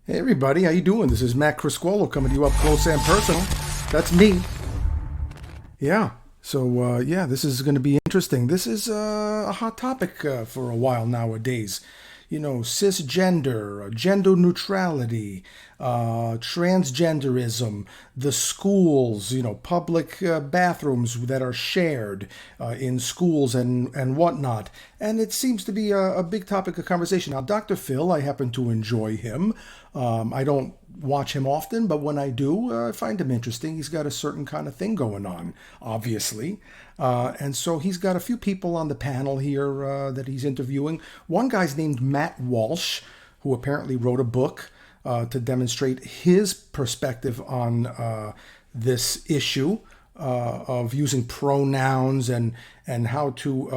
Hey everybody, how you doing? This is Matt Criscuolo coming to you up close and personal. That's me. Yeah. So this is going to be interesting. This is a hot topic for a while nowadays. You know, cisgender, gender neutrality, transgenderism, the schools, public bathrooms that are shared in schools and whatnot. And it seems to be a big topic of conversation. Now, Dr. Phil, I happen to enjoy him. I don't watch him often, but when I do, I find him interesting. He's got a certain kind of thing going on, obviously. And so he's got a few people on the panel here that he's interviewing. One guy's named Matt Walsh, who apparently wrote a book to demonstrate his perspective on this issue of using pronouns and how to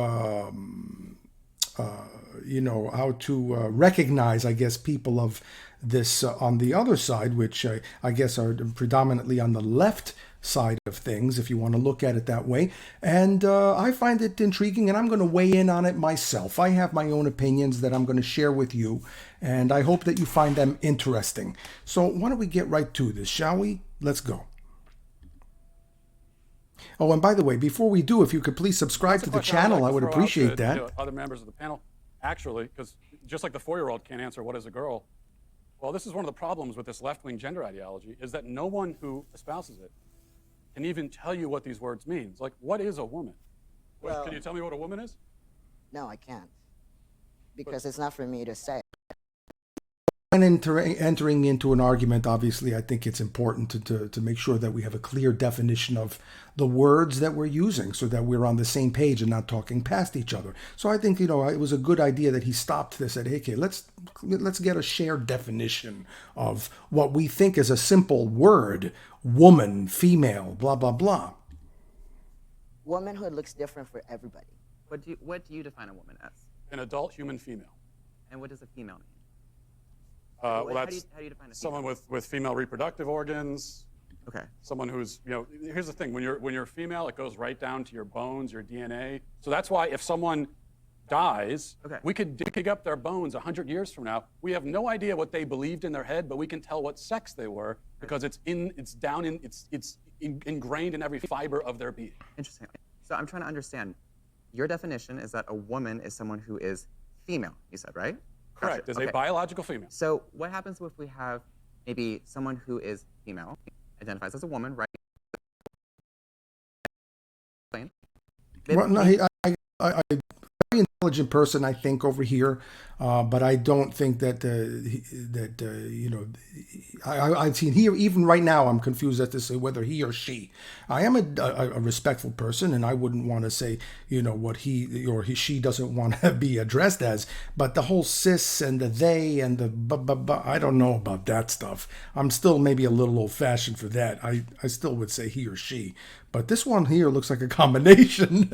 how to recognize, I guess, people of this on the other side, which I guess are predominantly on the left side of things, if you want to look at it that way. And I find it intriguing, and I'm going to weigh in on it myself. I have my own opinions that I'm going to share with you, and I hope that you find them interesting. So why don't we get right to this, shall we? Let's go. Oh, and by the way, before we do, if you could please subscribe to the channel, I would appreciate that. Other members of the panel, actually, because just like the 4-year-old can't answer what is a girl, well, this is one of the problems with this left-wing gender ideology, is that no one who espouses it can even tell you what these words mean. Like, what is a woman? Well, can you tell me what a woman is? No, I can't. Because it's not for me to say. And entering into an argument, obviously, I think it's important to make sure that we have a clear definition of the words that we're using so that we're on the same page and not talking past each other. So I think, it was a good idea that he stopped this at, hey, okay, let's get a shared definition of what we think is a simple word, woman, female, blah, blah, blah. Womanhood looks different for everybody. What do you define a woman as? An adult human female. And what does a female mean? Well, how that's do you define a female? someone with female reproductive organs. Okay. Someone who's, here's the thing, when you're female, it goes right down to your bones, your DNA. So that's why if someone dies, Okay. we could dig up their bones 100 years from now. We have no idea what they believed in their head, but we can tell what sex they were because it's ingrained in every fiber of their being. Interesting. So I'm trying to understand. Your definition is that a woman is someone who is female, you said, right? Correct. Gotcha. Is Okay. a biological female. So what happens if we have maybe someone who is female, identifies as a woman, right? Well, no, I very intelligent person, I think, over here, but I don't think that I've seen here even right now. I'm confused as to say whether he or she. I am a respectful person, and I wouldn't want to say what she doesn't want to be addressed as. But the whole cis and the they and the I don't know about that stuff. I'm still maybe a little old fashioned for that. I still would say he or she. But this one here looks like a combination.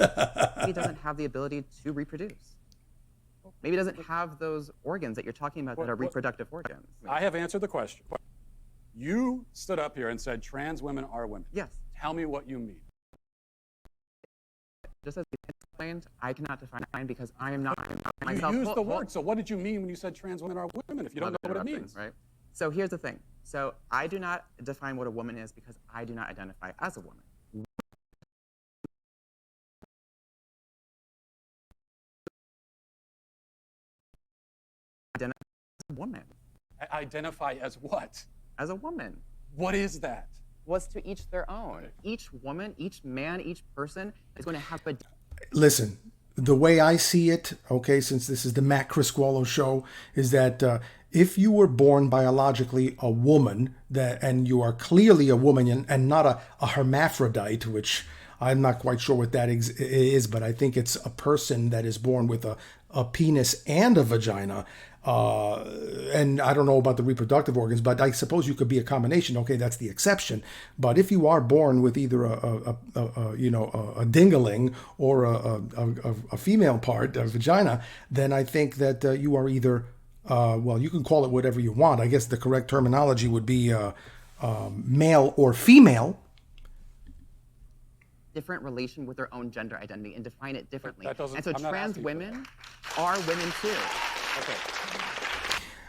He doesn't have the ability to reproduce. Maybe he doesn't have those organs that you're talking about that are reproductive organs. I have answered the question. You stood up here and said trans women are women. Yes. Tell me what you mean. Just as you explained, I cannot define because I am not You myself. used the word, so what did you mean when you said trans women are women if you don't know what it means? Right? So here's the thing. So I do not define what a woman is because I do not identify as a woman. Identify as a woman. Identify as what? As a woman. What is that? Was to each their own. Each woman, each man, each person is going to have a. Listen, the way I see it, okay, since this is the Matt Criscuolo show, is that if you were born biologically a woman, and you are clearly a woman and not a hermaphrodite, which I'm not quite sure what that is, but I think it's a person that is born with a penis and a vagina. And I don't know about the reproductive organs, but I suppose you could be a combination. Okay, that's the exception. But if you are born with either a dingaling or a female part, a vagina, then I think that you are either you can call it whatever you want. I guess the correct terminology would be male or female. Different relation with their own gender identity and define it differently. That doesn't, and so I'm not trans asking women are women too. Okay.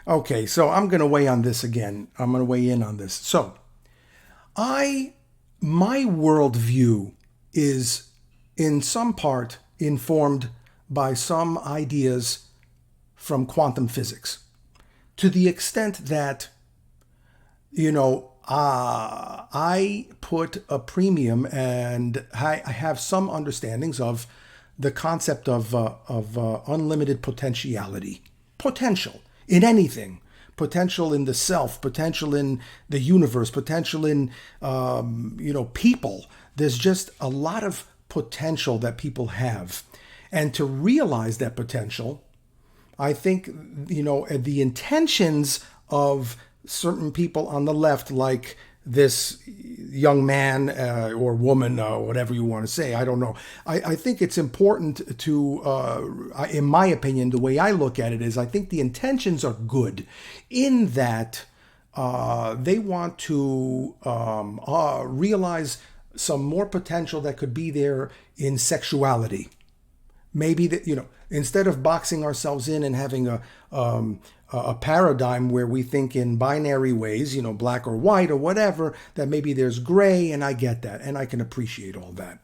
Okay, so I'm going to weigh on this again. I'm going to weigh in on this. So, my worldview is in some part informed by some ideas from quantum physics, to the extent that, I put a premium, and I have some understandings of the concept of unlimited potentiality, potential in anything, potential in the self, potential in the universe, potential in people. There's just a lot of potential that people have, and to realize that potential, I think, the intentions of certain people on the left, like this young man or woman, whatever you want to say, I don't know. I think it's important to, in my opinion, the way I look at it is, I think the intentions are good in that they want to realize some more potential that could be there in sexuality. Maybe that, instead of boxing ourselves in and having a paradigm where we think in binary ways, black or white or whatever, that maybe there's gray, and I get that, and I can appreciate all that.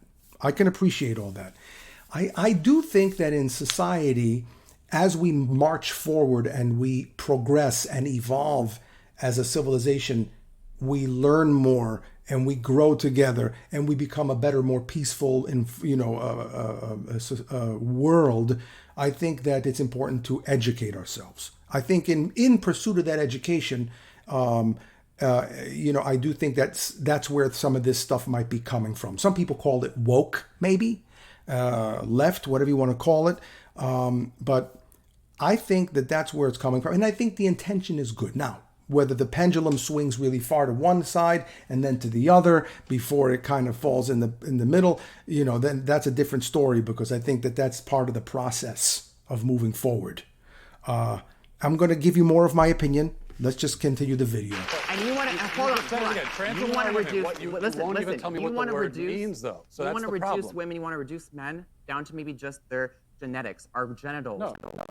I do think that in society, as we march forward and we progress and evolve as a civilization, we learn more and we grow together and we become a better, more peaceful, world. I think that it's important to educate ourselves. I think in pursuit of that education, I do think that's where some of this stuff might be coming from. Some people call it woke, maybe left, whatever you want to call it. But I think that's where it's coming from, and I think the intention is good. Now, whether the pendulum swings really far to one side and then to the other before it kind of falls in the middle, then that's a different story, because I think that's part of the process of moving forward. I'm going to give you more of my opinion. Let's just continue the video. And you want to hold on. You want to reduce. Listen. Won't even tell me what the word means, though. So that's the problem. You want to reduce women. You want to reduce men down to maybe just their genetics, our genitals,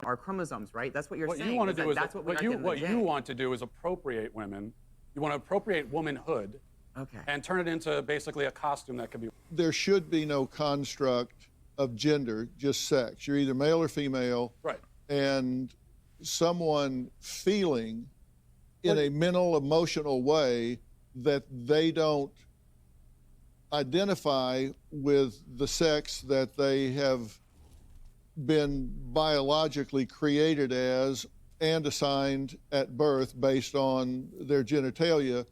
our chromosomes, right? That's what you're saying. What you want to do is that's what you want to do is appropriate women. You want to appropriate womanhood. Okay. And turn it into basically a costume that could be. There should be no construct of gender, just sex. You're either male or female. Right. And someone feeling in a mental, emotional way that they don't identify with the sex that they have been biologically created as and assigned at birth based on their genitalia.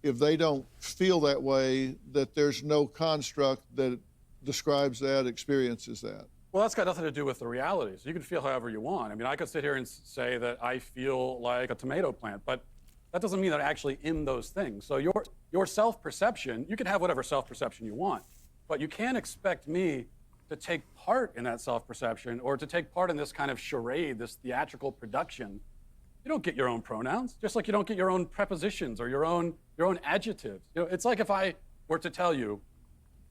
If they don't feel that way, that there's no construct that describes that, experiences that. Well, that's got nothing to do with the realities. You can feel however you want. I mean, I could sit here and say that I feel like a tomato plant, but that doesn't mean that I'm actually in those things. So your self-perception, you can have whatever self-perception you want, but you can't expect me to take part in that self-perception or to take part in this kind of charade, this theatrical production. You don't get your own pronouns, just like you don't get your own prepositions or your own adjectives. It's like if I were to tell you,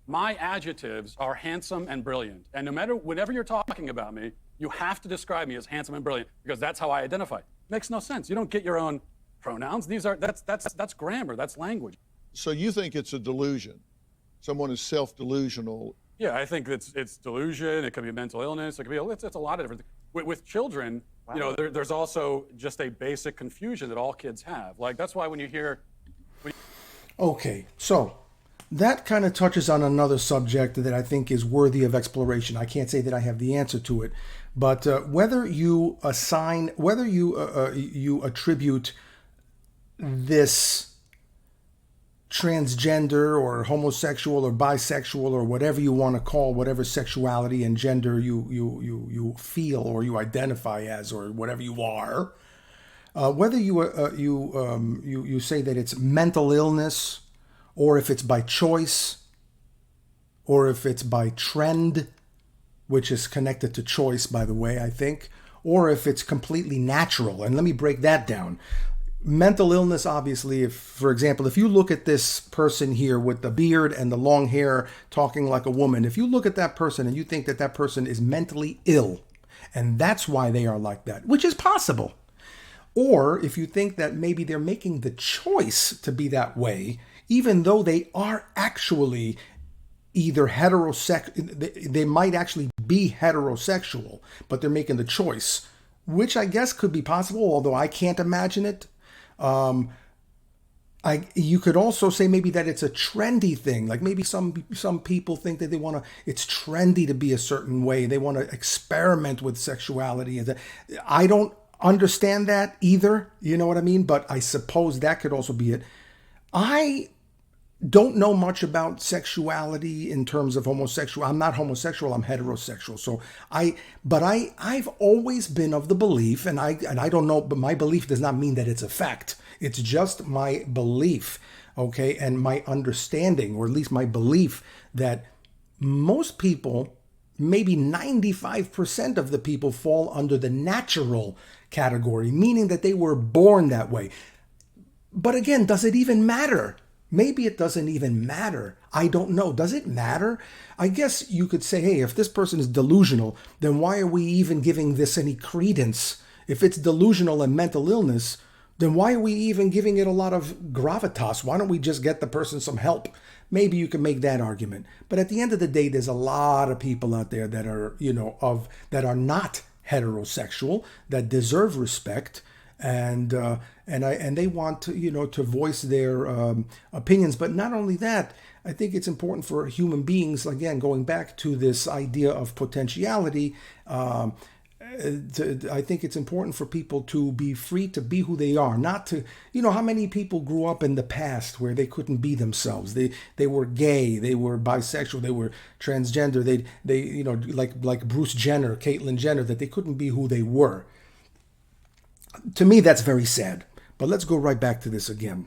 my adjectives are handsome and brilliant, and whenever you're talking about me, you have to describe me as handsome and brilliant because that's how I identify. Makes no sense. You don't get your own pronouns. That's grammar. That's language. So you think it's a delusion? Someone is self-delusional. Yeah, I think it's delusion. It could be mental illness. It could be it's a lot of different things. With children, wow. There's also just a basic confusion that all kids have. Like that's why when you hear. Okay, so that kind of touches on another subject that I think is worthy of exploration. I can't say that I have the answer to it, but whether you attribute this transgender or homosexual or bisexual or whatever you want to call whatever sexuality and gender you feel or you identify as or whatever you are, whether you say that it's mental illness or if it's by choice or if it's by trend, which is connected to choice, by the way, I think, or if it's completely natural. And let me break that down. Mental illness, obviously, for example, if you look at this person here with the beard and the long hair talking like a woman, if you look at that person and you think that that person is mentally ill, and that's why they are like that, which is possible. Or if you think that maybe they're making the choice to be that way, even though they are actually either heterosexual, they might actually be heterosexual, but they're making the choice, which I guess could be possible, although I can't imagine it. You could also say maybe that it's a trendy thing. Like maybe some people think that it's trendy to be a certain way. They want to experiment with sexuality. I don't understand that either. You know what I mean? But I suppose that could also be it. I don't know much about sexuality in terms of homosexual. I'm not homosexual. I'm heterosexual. I've always been of the belief, and I don't know, but my belief does not mean that it's a fact. It's just my belief, okay, and my understanding, or at least my belief that most people, maybe 95% of the people, fall under the natural category, meaning that they were born that way. But again, does it even matter? Maybe it doesn't even matter. I don't know. Does it matter? I guess you could say, hey, if this person is delusional, then why are we even giving this any credence? If it's delusional and mental illness, then why are we even giving it a lot of gravitas? Why don't we just get the person some help? Maybe you can make that argument. But at the end of the day, there's a lot of people out there that are, that are not heterosexual, that deserve respect, and they want to, to voice their opinions. But not only that, I think it's important for human beings, again, going back to this idea of potentiality, I think it's important for people to be free to be who they are, not to, how many people grew up in the past where they couldn't be themselves. They were gay, they were bisexual, they were transgender, they like Bruce Jenner, Caitlyn Jenner, that they couldn't be who they were. To me, that's very sad. But let's go right back to this again.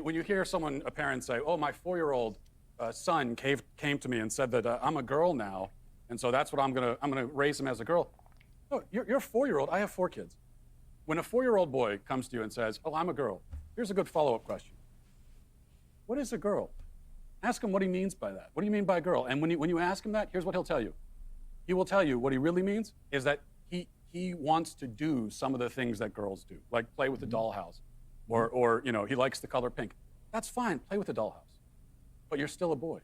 When you hear a parent say, oh, my 4-year-old son came to me and said that I'm a girl now, and so that's what I'm gonna raise him as a girl. No, you're a 4-year-old. I have 4 kids. When a 4-year-old boy comes to you and says, oh, I'm a girl, here's a good follow-up question. What is a girl? Ask him what he means by that. What do you mean by girl? And when you ask him that, here's what he'll tell you. He will tell you what he really means is that he wants to do some of the things that girls do, like play with the dollhouse, or he likes the color pink. That's fine, play with the dollhouse, but you're still a boy.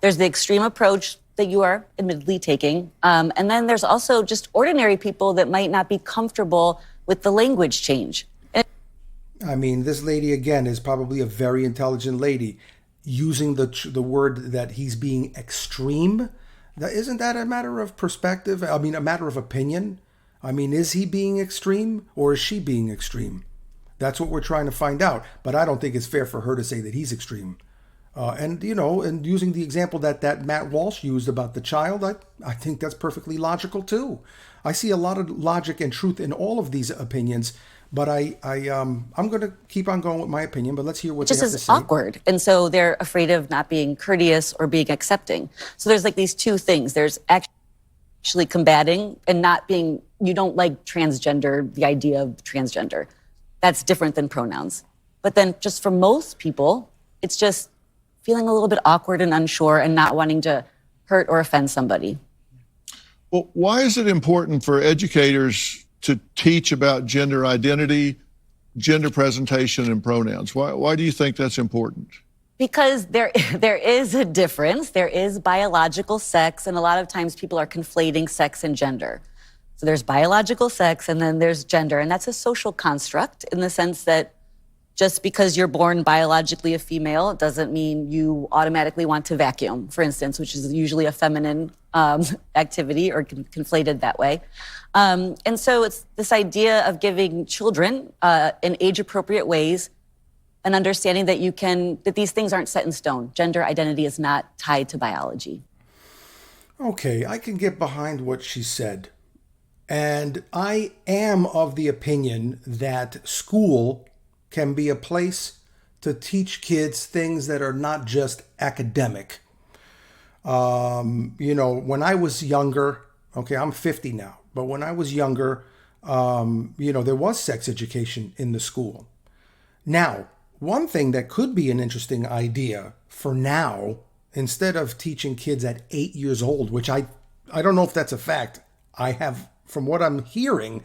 There's the extreme approach that you are admittedly taking, and then there's also just ordinary people that might not be comfortable with the language change. I mean, this lady, again, is probably a very intelligent lady, using the word that he's being extreme. Isn't that a matter of perspective? I mean, a matter of opinion? I mean, is he being extreme or is she being extreme? That's what we're trying to find out. But I don't think it's fair for her to say that he's extreme. And using the example that Matt Walsh used about the child, I think that's perfectly logical too. I see a lot of logic and truth in all of these opinions, but I'm going to keep on going with my opinion, but let's hear what they have to say. Just as awkward. And so they're afraid of not being courteous or being accepting. So there's like these two things. There's actually combating and not being, you don't like transgender, the idea of transgender. That's different than pronouns. But then just for most people, it's just feeling a little bit awkward and unsure and not wanting to hurt or offend somebody. Well, why is it important for educators to teach about gender identity, gender presentation, and pronouns? Why do you think that's important? Because there is a difference. There is biological sex, and a lot of times people are conflating sex and gender. So there's biological sex, and then there's gender, and that's a social construct in the sense that just because you're born biologically a female doesn't mean you automatically want to vacuum, for instance, which is usually a feminine activity or conflated that way. And so it's this idea of giving children in age-appropriate ways an understanding that these things aren't set in stone. Gender identity is not tied to biology. Okay, I can get behind what she said. And I am of the opinion that school can be a place to teach kids things that are not just academic. When I was younger, okay, I'm 50 now, but when I was younger, there was sex education in the school. Now, one thing that could be an interesting idea for now, instead of teaching kids at 8 years old, which I don't know if that's a fact. I have, from what I'm hearing,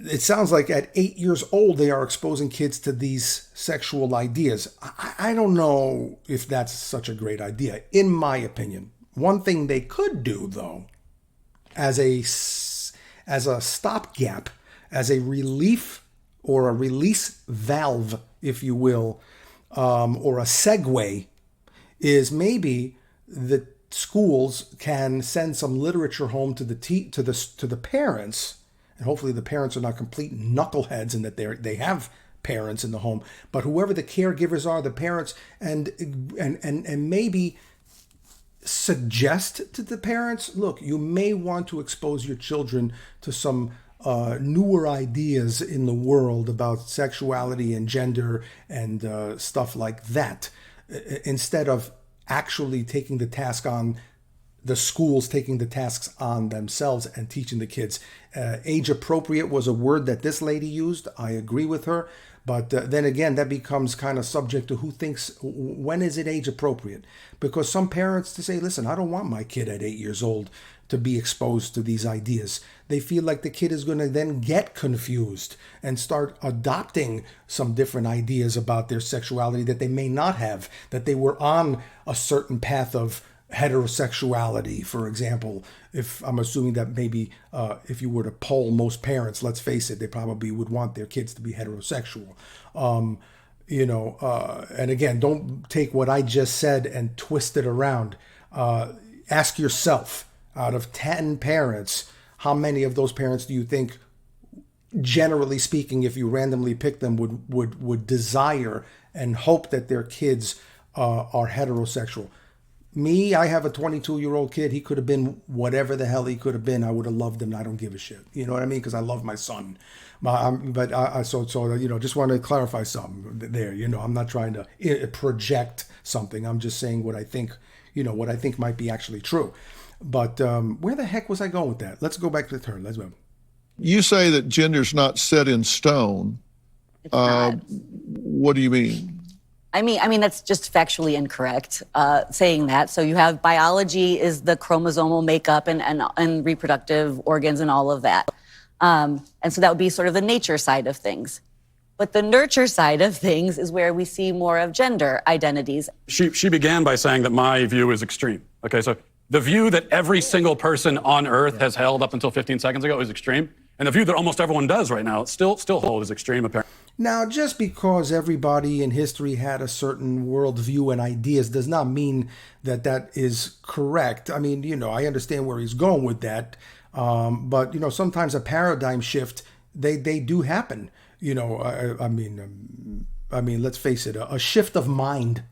it sounds like at 8 years old, they are exposing kids to these sexual ideas. I don't know if that's such a great idea, in my opinion. One thing they could do, though, as a stopgap, as a relief or a release valve, if you will, or a segue, is maybe the schools can send some literature home to the parents, and hopefully the parents are not complete knuckleheads and that they have parents in the home, but whoever the caregivers are, the parents, and maybe suggest to the parents, look, you may want to expose your children to some newer ideas in the world about sexuality and gender and stuff like that, instead of actually taking the task on the schools, taking the tasks on themselves and teaching the kids. Age appropriate was a word that this lady used. I agree with her. But then again, that becomes kind of subject to who thinks, when is it age appropriate? Because some parents to say, listen, I don't want my kid at 8 years old to be exposed to these ideas. They feel like the kid is going to then get confused and start adopting some different ideas about their sexuality that they may not have, that they were on a certain path of heterosexuality, for example. If I'm assuming that maybe if you were to poll most parents, let's face it, they probably would want their kids to be heterosexual. And again, don't take what I just said and twist it around. Ask yourself, out of 10 parents, how many of those parents do you think, generally speaking, if you randomly pick them, would desire and hope that their kids are heterosexual? Me, I have a 22-year-old kid. He could have been whatever the hell he could have been. I would have loved him. I don't give a shit. You know what I mean? Because I love my son. Just want to clarify something there. I'm not trying to project something. I'm just saying what I think might be actually true. But where the heck was I going with that? Let's go back to the turn. Let's move. You say that gender's not set in stone. It's not. What do you mean? I mean that's just factually incorrect, saying that. So you have biology is the chromosomal makeup and reproductive organs and all of that. And so that would be sort of the nature side of things. But the nurture side of things is where we see more of gender identities. She began by saying that my view is extreme. Okay, so the view that every single person on Earth has held up until 15 seconds ago is extreme. And the view that almost everyone does right now still hold is extreme, apparently. Now, just because everybody in history had a certain worldview and ideas does not mean that that is correct. I mean, I understand where he's going with that. But, sometimes a paradigm shift, they do happen. I mean, let's face it, a shift of mind.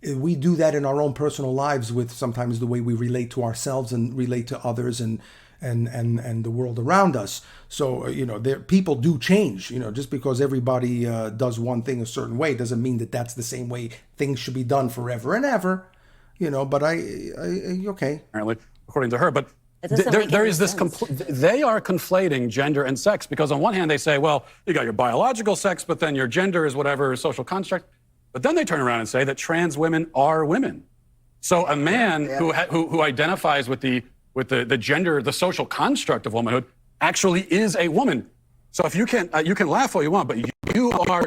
We do that in our own personal lives with sometimes the way we relate to ourselves and relate to others and the world around us. So, people do change. Just because everybody does one thing a certain way doesn't mean that that's the same way things should be done forever and ever. But okay. Apparently, according to her, but there is this they are conflating gender and sex, because on one hand they say, well, you got your biological sex, but then your gender is whatever social construct. But then they turn around and say that trans women are women. So a man who identifies with the gender, the social construct of womanhood, actually is a woman. So if you can laugh all you want, but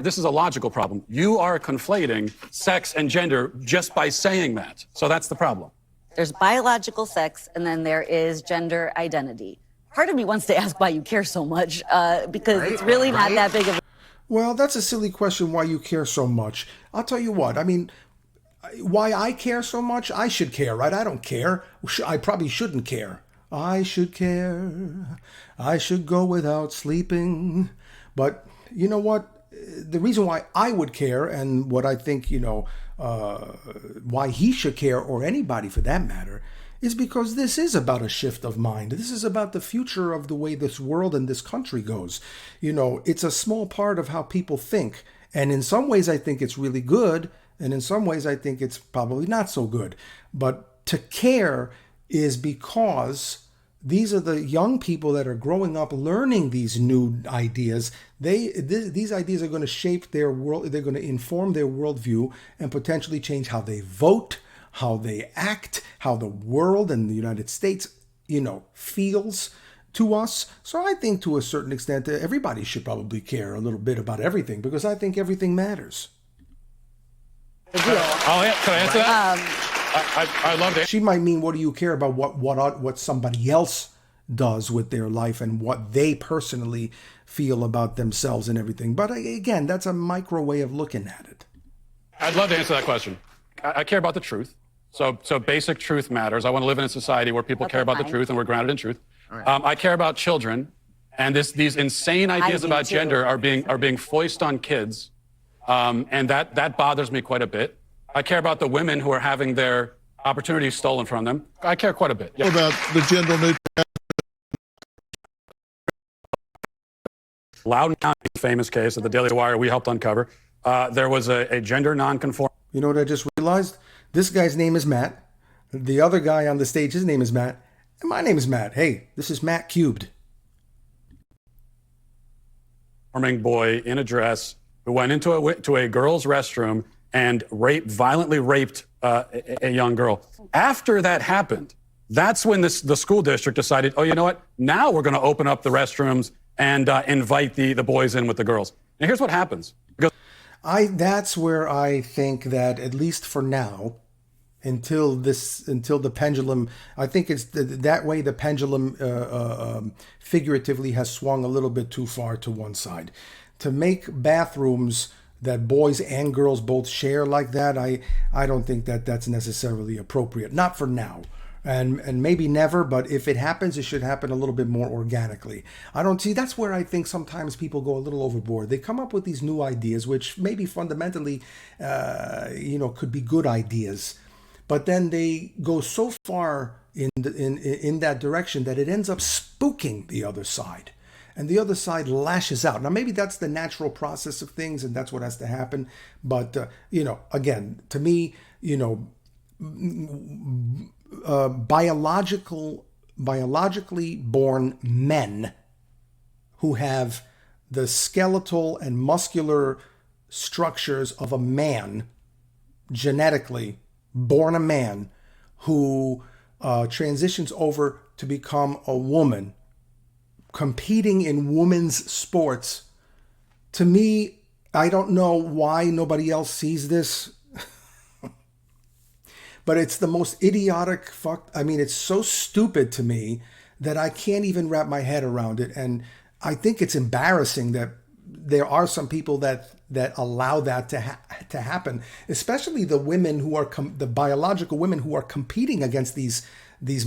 this is a logical problem. You are conflating sex and gender just by saying that. So that's the problem. There's biological sex, and then there is gender identity. Part of me wants to ask why you care so much, because it's really not that big of a... Well, that's a silly question, why you care so much. I'll tell you what, I mean, why I care so much? I should care, right? I don't care. I probably shouldn't care. I should care. I should go without sleeping. But you know what? The reason why I would care, and what I think, why he should care, or anybody for that matter, is because this is about a shift of mind. This is about the future of the way this world and this country goes. It's a small part of how people think. And in some ways, I think it's really good. And in some ways, I think it's probably not so good. But to care is because these are the young people that are growing up learning these new ideas. These ideas are going to shape their world. They're going to inform their worldview and potentially change how they vote, how they act, how the world and the United States, feels to us. So I think to a certain extent everybody should probably care a little bit about everything, because I think everything matters. Can I answer that? I love it. She might mean, what do you care about what somebody else does with their life and what they personally feel about themselves and everything. But again, that's a micro way of looking at it. I'd love to answer that question. I care about the truth. So basic truth matters. I want to live in a society where people care about the truth and we're grounded in truth. Right. I care about children, and these insane ideas about gender are being foisted on kids, and that bothers me quite a bit. I care about the women who are having their opportunities stolen from them. I care quite a bit. Yeah. What about the gender neutral? Loudoun County, famous case that the Daily Wire we helped uncover. There was a gender non-conforming. You know what I just realized? This guy's name is Matt. The other guy on the stage, his name is Matt. And my name is Matt. Hey, this is Matt Cubed. Boy in a dress who went into a girl's restroom and violently raped a young girl. After that happened, that's when the school district decided, oh, you know what? Now we're going to open up the restrooms and invite the boys in with the girls. Now here's what happens. That's where I think that, at least for now, until the pendulum, I think it's that way the pendulum figuratively has swung a little bit too far to one side. To make bathrooms that boys and girls both share like that, I don't think that that's necessarily appropriate. Not for now. And maybe never, but if it happens, it should happen a little bit more organically. That's where I think sometimes people go a little overboard. They come up with these new ideas, which maybe fundamentally, could be good ideas, but then they go so far in that direction that it ends up spooking the other side. And the other side lashes out. Now, maybe that's the natural process of things, and that's what has to happen. But, again, to me, biologically born men who have the skeletal and muscular structures of a man, genetically born a man, who transitions over to become a woman, competing in women's sports. To me, I don't know why nobody else sees this, but it's the most idiotic it's so stupid to me that I can't even wrap my head around it. And I think it's embarrassing that there are some people that allow that to happen, especially the women who are the biological women who are competing against these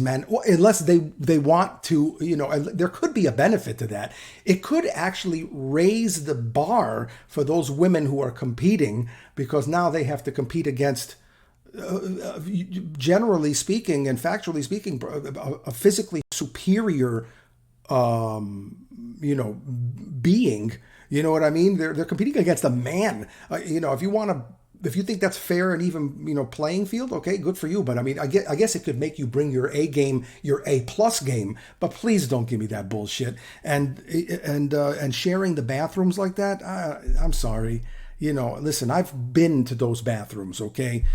men, unless they want to, there could be a benefit to that. It could actually raise the bar for those women who are competing, because now they have to compete against, generally speaking and factually speaking, a physically superior, being. You know what I mean? They're competing against a man. If you think that's fair and even, playing field, okay, good for you. But I guess it could make you bring your A game, your A+ game. But please don't give me that bullshit. And sharing the bathrooms like that, I'm sorry. Listen, I've been to those bathrooms, okay?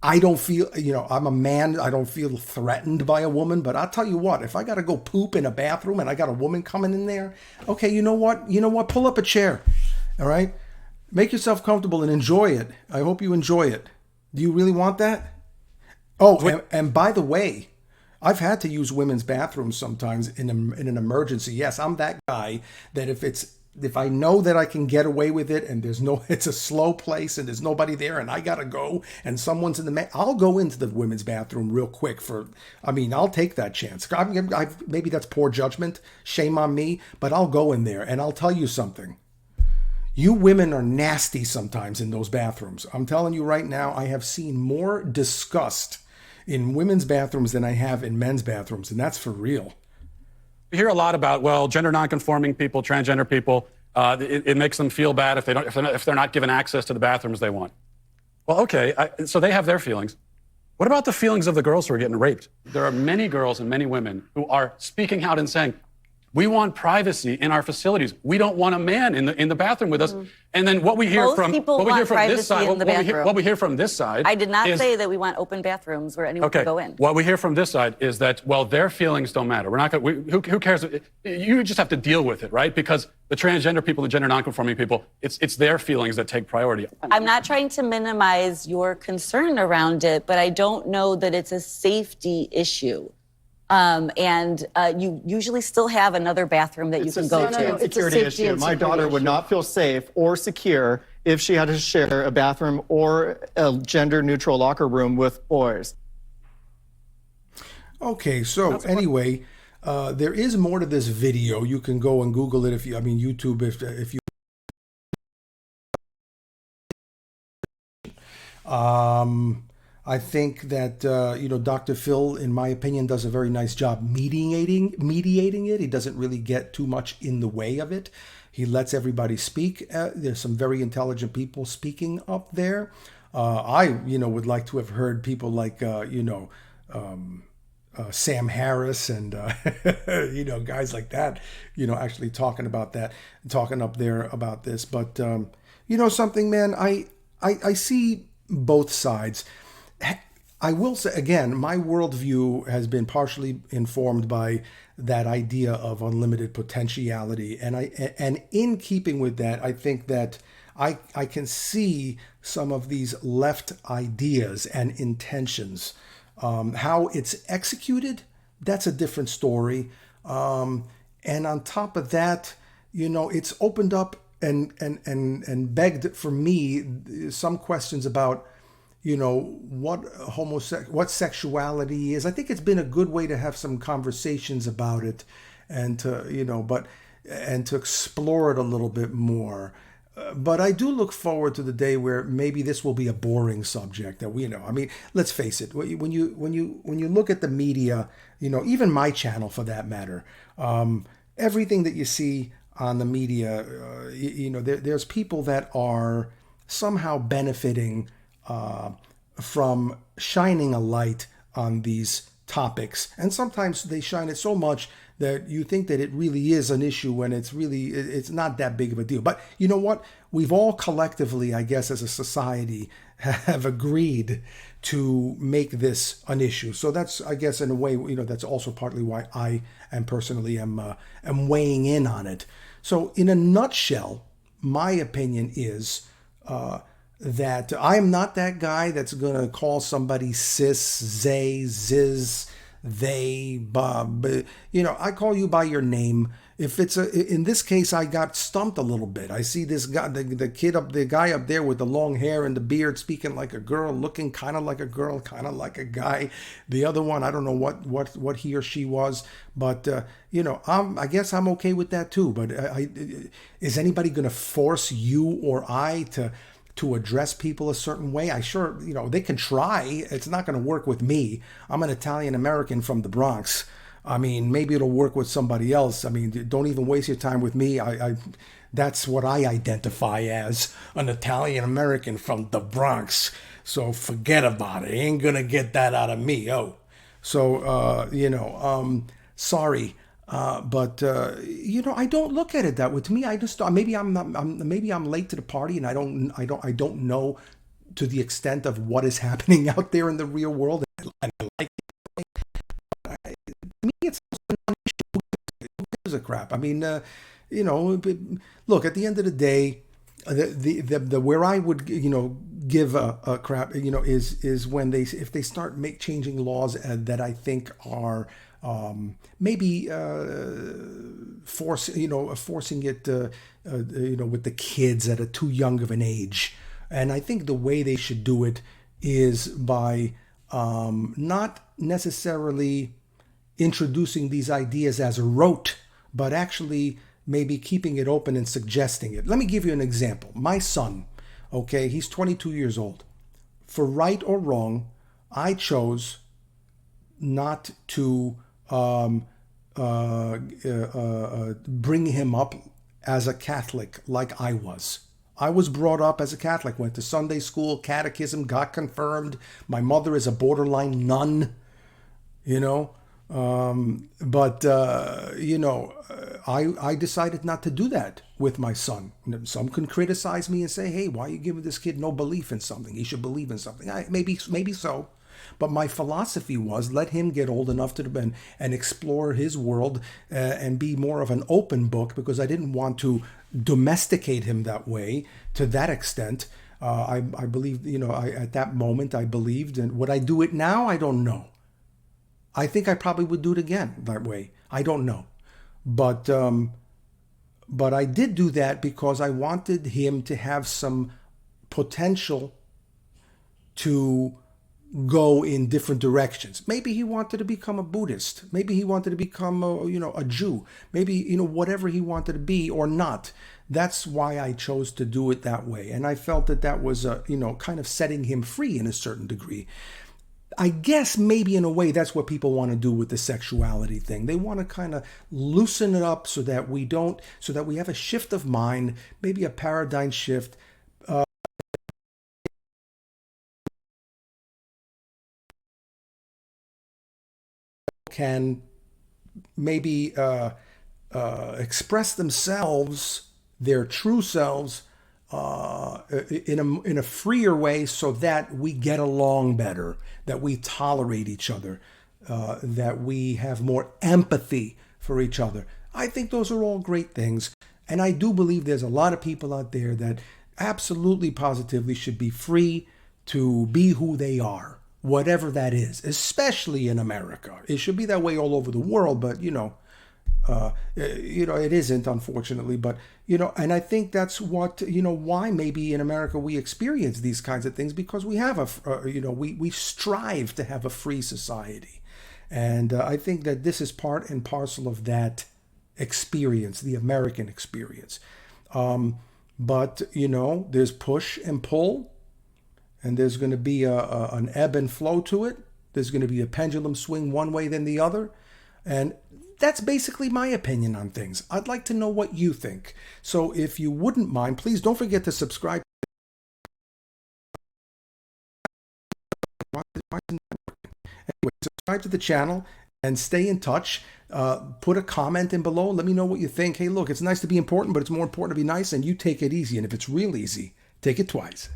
I don't feel, I'm a man. I don't feel threatened by a woman. But I'll tell you what, if I got to go poop in a bathroom and I got a woman coming in there, okay, you know what? Pull up a chair, all right? Make yourself comfortable and enjoy it. I hope you enjoy it. Do you really want that? Oh, and by the way, I've had to use women's bathrooms sometimes in an emergency. Yes, I'm that guy that if I know that I can get away with it and it's a slow place and there's nobody there and I gotta go and someone's in I'll go into the women's bathroom real quick I'll take that chance. Maybe that's poor judgment. Shame on me, but I'll go in there and I'll tell you something. You women are nasty sometimes in those bathrooms. I'm telling you right now, I have seen more disgust in women's bathrooms than I have in men's bathrooms, and that's for real. We hear a lot about, gender nonconforming people, transgender people. It makes them feel bad if they're not given access to the bathrooms they want. Well, okay, so they have their feelings. What about the feelings of the girls who are getting raped? There are many girls and many women who are speaking out and saying, We want privacy in our facilities. We don't want a man in the bathroom with us. And then what we hear Most from people what we hear want from this privacy side, in the bathroom. what we hear from this side. I did not is, say that we want open bathrooms where anyone okay, can go in. what we hear from this side is that, well, their feelings don't matter. We're not going. Who cares? You just have to deal with it, right? Because the transgender people, the gender nonconforming people, it's their feelings that take priority. I'm not trying to minimize your concern around it, but I don't know that it's a safety issue. You usually still have another bathroom that you can go to. It's a safety issue. My daughter would not feel safe or secure if she had to share a bathroom or a gender-neutral locker room with boys. Okay, so anyway, there is more to this video. You can go and Google it YouTube if you. I think that Dr. Phil, in my opinion, does a very nice job mediating it. He doesn't really get too much in the way of it. He lets everybody speak. There's some very intelligent people speaking up there. I would like to have heard people like Sam Harris and guys like that, actually talking up there about this. But something, man, I see both sides. I will say again, my worldview has been partially informed by that idea of unlimited potentiality, and in keeping with that, I think that I can see some of these left ideas and intentions. How it's executed, that's a different story. And on top of that, it's opened up and begged for me some questions about what sexuality is. I think it's been a good way to have some conversations about it and to explore it a little bit more. But I do look forward to the day where maybe this will be a boring subject that let's face it, when you look at the media, even my channel for that matter, everything that you see on the media, there's people that are somehow benefiting from shining a light on these topics, and sometimes they shine it so much that you think that it really is an issue when it's not that big of a deal. But you know what? We've all collectively, I guess, as a society, have agreed to make this an issue. So that's, I guess, in a way, that's also partly why I am personally am weighing in on it. So in a nutshell, my opinion is that I'm not that guy that's going to call somebody cis, zay, ziz, they, Bob. I call you by your name. If it's in this case, I got stumped a little bit. I see this guy, the guy up there with the long hair and the beard, speaking like a girl, looking kind of like a girl, kind of like a guy. The other one, I don't know what he or she was, but I guess I'm okay with that too. But is anybody going to force you or I to address people a certain way? They can try. It's not going to work with me. I'm an Italian American from the Bronx. Maybe it'll work with somebody else. Don't even waste your time with me. That's what I identify as, an Italian American from the Bronx. So forget about it. Ain't going to get that out of me. Oh, so, sorry. But I don't look at it that way. To me, I just maybe I'm late to the party, and I don't know to the extent of what is happening out there in the real world. And I like it. To me, it's also not an issue. Who gives a crap? Look, at the end of the day, the where I would give a crap is when if they start changing laws that I think are maybe forcing it with the kids at a too young of an age. And I think the way they should do it is by not necessarily introducing these ideas as a rote, but actually maybe keeping it open and suggesting it. Let me give you an example. My son, okay, he's 22 years old. For right or wrong, I chose not to bring him up as a Catholic like I was. I was brought up as a Catholic, went to Sunday school, catechism, got confirmed. My mother is a borderline nun, But I decided not to do that with my son. Some can criticize me and say, "Hey, why are you giving this kid no belief in something? He should believe in something." Maybe so, but my philosophy was let him get old enough to and explore his world and be more of an open book, because I didn't want to domesticate him that way to that extent. I believed, at that moment I believed, and would I do it now? I don't know. I think I probably would do it again that way. I don't know. But I did do that because I wanted him to have some potential to go in different directions. Maybe he wanted to become a Buddhist. Maybe he wanted to become a Jew. Maybe, whatever he wanted to be or not. That's why I chose to do it that way. And I felt that was, kind of setting him free in a certain degree. I guess maybe in a way that's what people want to do with the sexuality thing. They want to kind of loosen it up so that we have a shift of mind, maybe a paradigm shift. Can maybe express themselves, their true selves, in a freer way, so that we get along better, that we tolerate each other, that we have more empathy for each other. I think those are all great things. And I do believe there's a lot of people out there that absolutely positively should be free to be who they are, whatever that is, especially in America. It should be that way all over the world, but it isn't, unfortunately. But and I think that's what why maybe in America we experience these kinds of things, because we have we strive to have a free society, and I think that this is part and parcel of that experience, the American experience. But there's push and pull, and there's going to be an ebb and flow to it. There's going to be a pendulum swing one way then the other, and that's basically my opinion on things. I'd like to know what you think. So if you wouldn't mind, please don't forget to subscribe. Anyway, subscribe to the channel and stay in touch. Put a comment in below. Let me know what you think. Hey, look, it's nice to be important, but it's more important to be nice, and you take it easy. And if it's real easy, take it twice.